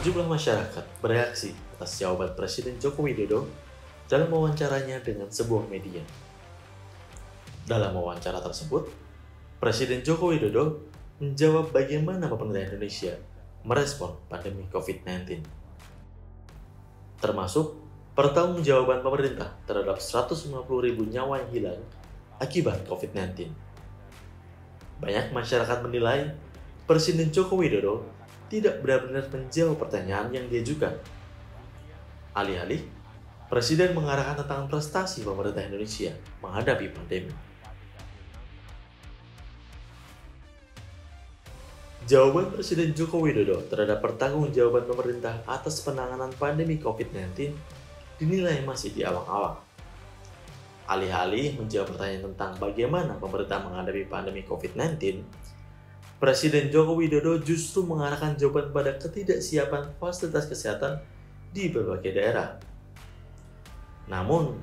Sejumlah masyarakat bereaksi atas jawaban Presiden Joko Widodo dalam wawancaranya dengan sebuah media. Dalam wawancara tersebut, Presiden Joko Widodo menjawab bagaimana pemerintah Indonesia merespon pandemi COVID-19. Termasuk pertanggungjawaban pemerintah terhadap 150.000 nyawa yang hilang akibat COVID-19. Banyak masyarakat menilai Presiden Joko Widodo tidak benar-benar menjawab pertanyaan yang diajukan. Alih-alih, Presiden mengarahkan tentang prestasi pemerintah Indonesia menghadapi pandemi. Jawaban Presiden Joko Widodo terhadap pertanggungjawaban pemerintah atas penanganan pandemi COVID-19 dinilai masih di awang-awang. Alih-alih menjawab pertanyaan tentang bagaimana pemerintah menghadapi pandemi COVID-19, Presiden Joko Widodo justru mengarahkan jawaban pada ketidaksiapan fasilitas kesehatan di berbagai daerah. Namun,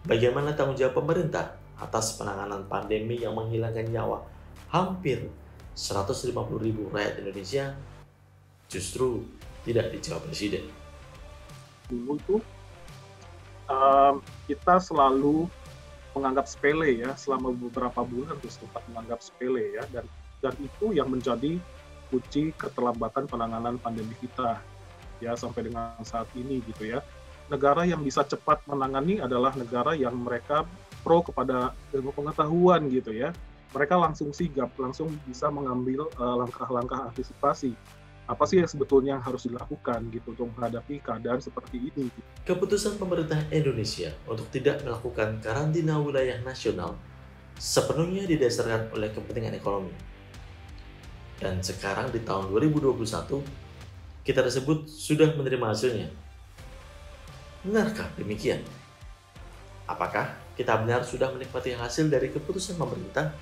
bagaimana tanggung jawab pemerintah atas penanganan pandemi yang menghilangkan nyawa hampir 150.000 rakyat Indonesia justru tidak dijawab Presiden. Dulu tuh kita selalu menganggap sepele ya, selama beberapa bulan terus sempat menganggap sepele ya, dan itu yang menjadi kunci keterlambatan penanganan pandemi kita ya sampai dengan saat ini gitu ya. Negara yang bisa cepat menangani adalah negara yang mereka pro kepada ilmu pengetahuan gitu ya. Mereka langsung sigap, langsung bisa mengambil langkah-langkah antisipasi. Apa sih yang sebetulnya harus dilakukan gitu untuk menghadapi keadaan seperti ini? Keputusan pemerintah Indonesia untuk tidak melakukan karantina wilayah nasional sepenuhnya didasarkan oleh kepentingan ekonomi. Dan sekarang di tahun 2021, kita tersebut sudah menerima hasilnya. Benarkah demikian? Apakah kita benar sudah menikmati hasil dari keputusan pemerintah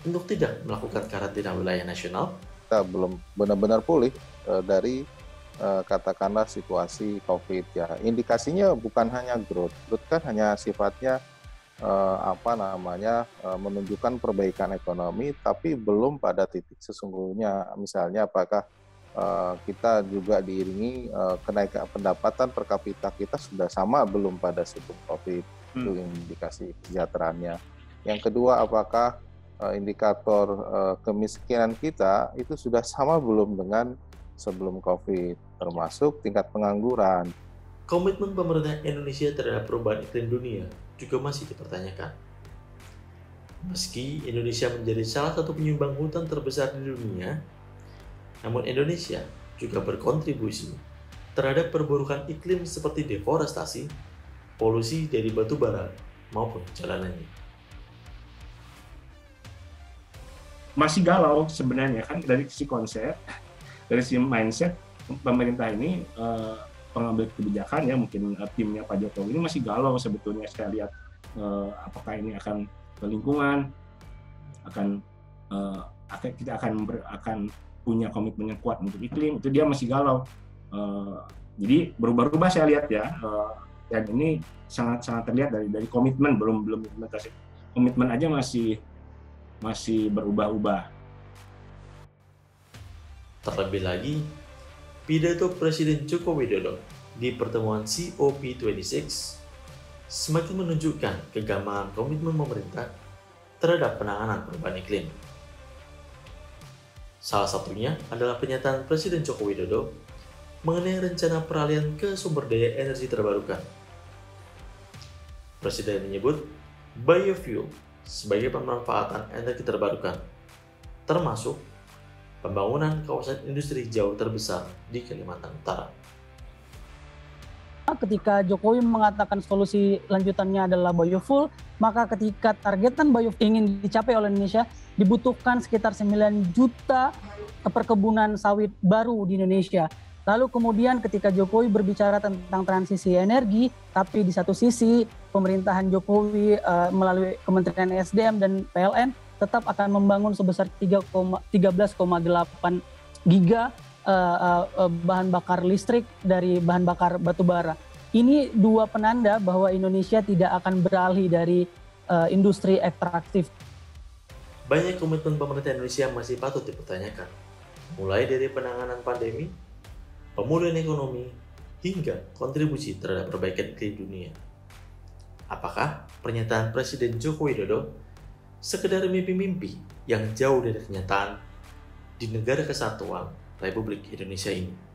untuk tidak melakukan karantina wilayah nasional? Kita belum benar-benar pulih dari katakanlah situasi COVID ya. Indikasinya bukan hanya growth kan hanya sifatnya menunjukkan perbaikan ekonomi, tapi belum pada titik sesungguhnya. Misalnya apakah kita juga diiringi kenaikan pendapatan per kapita kita sudah sama belum pada sebelum COVID, itu indikasi kesejahteraannya. Yang kedua, apakah indikator kemiskinan kita itu sudah sama belum dengan sebelum COVID, termasuk tingkat pengangguran. Komitmen pemerintah Indonesia terhadap perubahan iklim dunia juga masih dipertanyakan. Meski Indonesia menjadi salah satu penyumbang hutan terbesar di dunia, namun Indonesia juga berkontribusi terhadap perburukan iklim seperti deforestasi, polusi dari batu bara, maupun jalanannya. Masih galau sebenarnya kan dari sisi konsep, dari sisi mindset pemerintah ini pengambil kebijakan ya mungkin timnya Pak Jokowi ini masih galau sebetulnya. Saya lihat apakah ini akan ke lingkungan, kita akan punya komitmen yang kuat untuk iklim, itu dia masih galau. Jadi berubah-ubah saya lihat ya, dan ini sangat terlihat dari komitmen belum implementasi. Komitmen aja masih berubah-ubah. Terlebih lagi, pidato Presiden Joko Widodo di pertemuan COP26 semakin menunjukkan kegamangan komitmen pemerintah terhadap penanganan perubahan iklim. Salah satunya adalah pernyataan Presiden Joko Widodo mengenai rencana peralihan ke sumber daya energi terbarukan. Presiden menyebut biofuel sebagai pemanfaatan energi terbarukan, termasuk pembangunan kawasan industri hijau terbesar di Kalimantan Utara. Ketika Jokowi mengatakan solusi lanjutannya adalah biofuel, maka ketika targetan biofuel ingin dicapai oleh Indonesia, dibutuhkan sekitar 9 juta perkebunan sawit baru di Indonesia. Lalu kemudian ketika Jokowi berbicara tentang transisi energi, tapi di satu sisi pemerintahan Jokowi melalui Kementerian SDM dan PLN tetap akan membangun sebesar 13,8 giga bahan bakar listrik dari bahan bakar batubara. Ini dua penanda bahwa Indonesia tidak akan beralih dari industri ekstraktif. Banyak komitmen pemerintah Indonesia masih patut dipertanyakan, mulai dari penanganan pandemi, pemulihan ekonomi, hingga kontribusi terhadap perbaikan iklim dunia. Apakah pernyataan Presiden Joko Widodo sekedar mimpi-mimpi yang jauh dari kenyataan di negara kesatuan Republik Indonesia ini?